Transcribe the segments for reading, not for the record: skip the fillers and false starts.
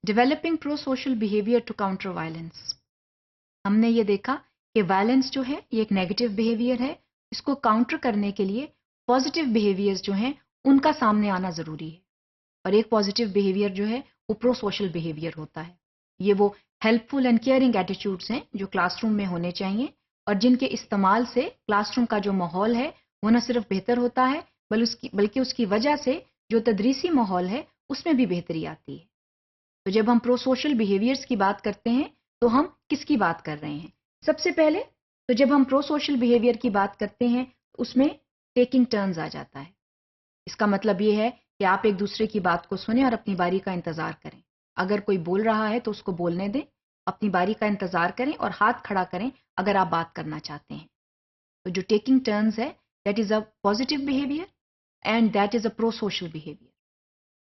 Developing pro social behaviour to counter violence. ہم نے یہ دیکھا کہ وائلنس جو ہے یہ ایک نیگیٹو بیہیویئر ہے. اس کو کاؤنٹر کرنے کے لیے پازیٹیو بیہیویئرز جو ہیں ان کا سامنے آنا ضروری ہے. اور ایک پازیٹیو بیہیویئر جو ہے وہ پرو سوشل بیہیویئر ہوتا ہے. یہ وہ helpful and caring attitudes ہیں جو کلاس روم میں ہونے چاہیے اور جن کے استعمال سے کلاس روم کا جو ماحول ہے وہ نہ صرف بہتر ہوتا ہے بلکہ اس کی وجہ سے جو تدریسی ماحول ہے اس میں بھی بہتری آتی ہے. تو جب ہم پرو سوشل بیہیویئرز کی بات کرتے ہیں تو ہم کس کی بات کر رہے ہیں؟ سب سے پہلے تو جب ہم پرو سوشل بیہیویئر کی بات کرتے ہیں تو اس میں ٹیکنگ ٹرنز آ جاتا ہے. اس کا مطلب یہ ہے کہ آپ ایک دوسرے کی بات کو سنیں اور اپنی باری کا انتظار کریں. اگر کوئی بول رہا ہے تو اس کو بولنے دیں، اپنی باری کا انتظار کریں اور ہاتھ کھڑا کریں اگر آپ بات کرنا چاہتے ہیں. تو جو ٹیکنگ ٹرنز ہے that is a positive behaviour and that is a pro social behaviour.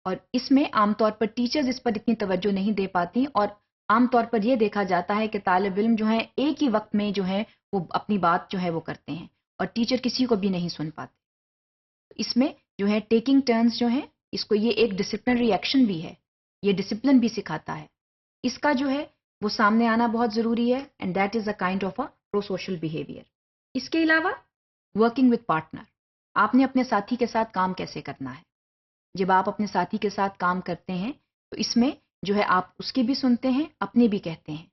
اور اس میں عام طور پر ٹیچرز اس پر اتنی توجہ نہیں دے پاتی اور عام طور پر یہ دیکھا جاتا ہے کہ طالب علم جو ہیں ایک ہی وقت میں جو ہے وہ اپنی بات جو ہے وہ کرتے ہیں اور ٹیچر کسی کو بھی نہیں سن پاتے. اس میں جو ہے ٹیکنگ ٹرنز جو ہیں اس کو یہ ایک ڈسپلنری ایکشن بھی ہے، یہ ڈسپلن بھی سکھاتا ہے. اس کا جو ہے وہ سامنے آنا بہت ضروری ہے and that is a kind of a pro social behaviour. اس کے علاوہ ورکنگ وتھ پارٹنر. آپ نے اپنے ساتھی کے ساتھ کام کیسے کرنا ہے؟ جب آپ اپنے ساتھی کے ساتھ کام کرتے ہیں تو اس میں جو ہے آپ اس کی بھی سنتے ہیں اپنی بھی کہتے ہیں.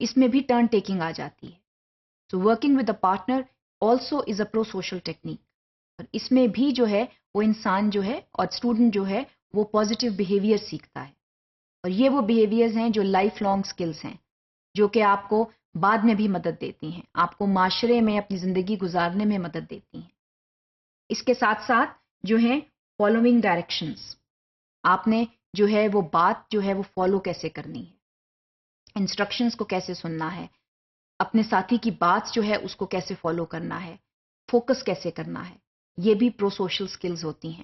اس میں بھی ٹرن ٹیکنگ آ جاتی ہے. So working with a partner also is a pro social technique. اور اس میں بھی جو ہے وہ انسان جو ہے اور اسٹوڈنٹ جو ہے وہ پازیٹیو بیہیویئر سیکھتا ہے. اور یہ وہ بیہیویئرز ہیں جو لائف لانگ سکلز ہیں جو کہ آپ کو بعد میں بھی مدد دیتی ہیں، آپ کو معاشرے میں اپنی زندگی گزارنے میں مدد دیتی ہیں. اس کے ساتھ ساتھ جو ہیں فالوئنگ ڈائریکشنز. آپ نے جو ہے وہ بات جو ہے وہ فالو کیسے کرنی ہے، انسٹرکشنز کو کیسے سننا ہے، اپنے ساتھی کی بات جو ہے اس کو کیسے فالو کرنا ہے، فوکس کیسے کرنا ہے. یہ بھی پرو سوشل سکلز ہوتی ہیں.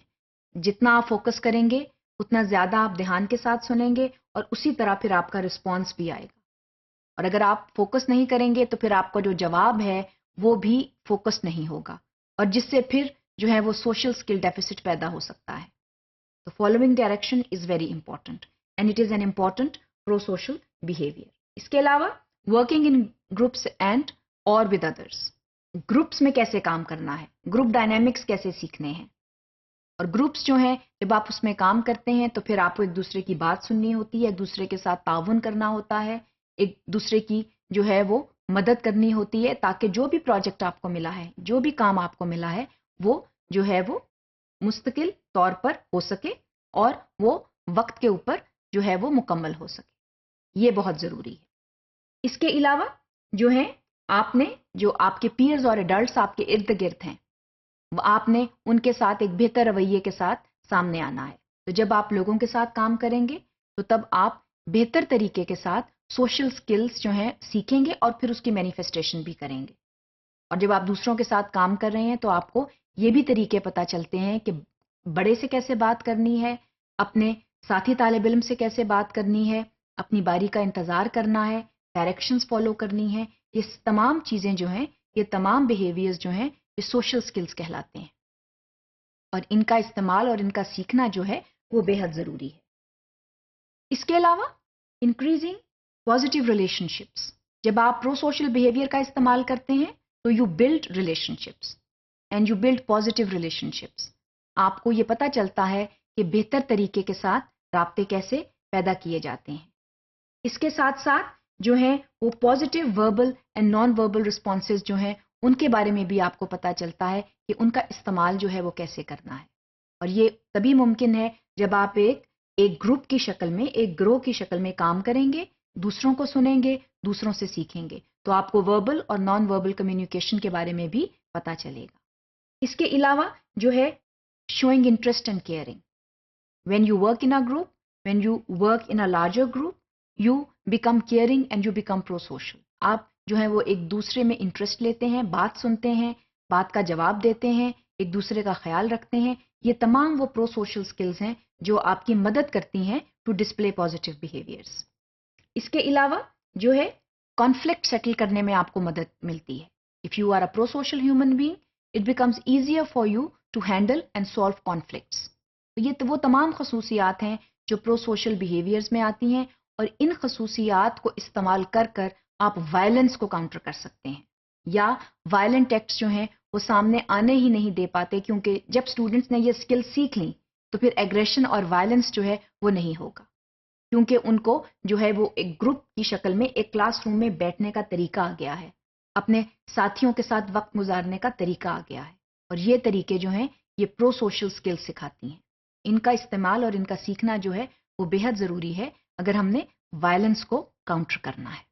جتنا آپ فوکس کریں گے اتنا زیادہ آپ دھیان کے ساتھ سنیں گے اور اسی طرح پھر آپ کا رسپانس بھی آئے گا. اور اگر آپ فوکس نہیں کریں گے تو پھر آپ کا جو جواب ہے وہ بھی فوکس نہیں ہوگا اور جس سے پھر جو ہے وہ سوشل سکل ڈیفیسٹ پیدا ہو سکتا ہے. تو following direction is very important and it is an important pro social behaviour. اس کے علاوہ ورکنگ ان گروپس اینڈ اور ود ادرس. گروپس میں کیسے کام کرنا ہے، گروپ ڈائنامکس کیسے سیکھنے ہیں. اور گروپس جو ہیں جب آپ اس میں کام کرتے ہیں تو پھر آپ کو ایک دوسرے کی بات سننی ہوتی ہے، ایک دوسرے کے ساتھ تعاون کرنا ہوتا ہے، ایک دوسرے کی جو ہے وہ مدد کرنی ہوتی ہے تاکہ جو بھی پروجیکٹ آپ کو ملا ہے، جو بھی کام آپ کو ملا ہے وہ جو ہے وہ مستقل طور پر ہو سکے اور وہ وقت کے اوپر جو ہے وہ مکمل ہو سکے. یہ بہت ضروری ہے. اس کے علاوہ جو ہے آپ نے جو آپ کے پیئرز اور ایڈلٹس آپ کے ارد گرد ہیں آپ نے ان کے ساتھ ایک بہتر رویے کے ساتھ سامنے آنا ہے. تو جب آپ لوگوں کے ساتھ کام کریں گے تو تب آپ بہتر طریقے کے ساتھ سوشل سکلز جو ہیں سیکھیں گے اور پھر اس کی مینیفیسٹیشن بھی کریں گے. اور جب آپ دوسروں کے ساتھ کام کر رہے ہیں تو آپ کو یہ بھی طریقے پتہ چلتے ہیں کہ بڑے سے کیسے بات کرنی ہے، اپنے ساتھی طالب علم سے کیسے بات کرنی ہے، اپنی باری کا انتظار کرنا ہے، ڈائریکشنز فالو کرنی ہے. یہ تمام چیزیں جو ہیں، یہ تمام بیہیویئرز جو ہیں یہ سوشل سکلز کہلاتے ہیں اور ان کا استعمال اور ان کا سیکھنا جو ہے وہ بے حد ضروری ہے. اس کے علاوہ انکریزنگ پازیٹیو ریلیشن شپس. جب آپ پرو سوشل بیہیویئر کا استعمال کرتے ہیں تو you build relation ships and you build positive relation ships. آپ کو یہ پتہ چلتا ہے کہ بہتر طریقے کے ساتھ رابطے کیسے پیدا کیے جاتے ہیں. اس کے ساتھ ساتھ جو ہیں وہ positive verbal and non verbal responses جو ہیں ان کے بارے میں بھی آپ کو پتہ چلتا ہے کہ ان کا استعمال جو ہے وہ کیسے کرنا ہے. اور یہ تبھی ممکن ہے جب آپ ایک گروپ کی شکل میں، ایک گروہ کی شکل میں کام کریں گے، دوسروں کو سنیں گے، دوسروں سے سیکھیں گے تو آپ کو وربل اور نان وربل کمیونیکیشن کے بارے میں بھی پتہ چلے گا. اس کے علاوہ جو ہے showing interest and caring. When you work in a group, when you work in a larger group, you become caring and you become prosocial. آپ جو ہے وہ ایک دوسرے میں انٹرسٹ لیتے ہیں، بات سنتے ہیں، بات کا جواب دیتے ہیں، ایک دوسرے کا خیال رکھتے ہیں. یہ تمام وہ پرو سوشل سکلز ہیں جو آپ کی مدد کرتی ہیں ٹو ڈسپلے پازیٹیو بیہیویئرس. اس کے علاوہ جو ہے کانفلکٹ سیٹل کرنے میں آپ کو مدد ملتی ہے. If you are a pro social human being it becomes easier for you to handle and solve conflicts. یہ وہ تمام خصوصیات ہیں جو پرو سوشل بیہیویئرز میں آتی ہیں، اور ان خصوصیات کو استعمال کر کر آپ وائلنس کو کاؤنٹر کر سکتے ہیں، یا وائلنٹ ایکٹس جو ہیں وہ سامنے آنے ہی نہیں دے پاتے، کیونکہ جب اسٹوڈنٹس نے یہ اسکل سیکھ لیں تو پھر ایگریشن اور وائلنس جو ہے وہ نہیں ہوگا، کیونکہ ان کو جو ہے وہ ایک گروپ کی شکل میں ایک کلاس روم میں بیٹھنے کا طریقہ آ گیا ہے، اپنے ساتھیوں کے ساتھ وقت گزارنے کا طریقہ آ گیا ہے، اور یہ طریقے جو ہیں یہ پرو سوشل اسکل سکھاتی ہیں۔ ان کا استعمال اور ان کا سیکھنا جو ہے وہ بے حد ضروری ہے اگر ہم نے وائلنس کو کاؤنٹر کرنا ہے۔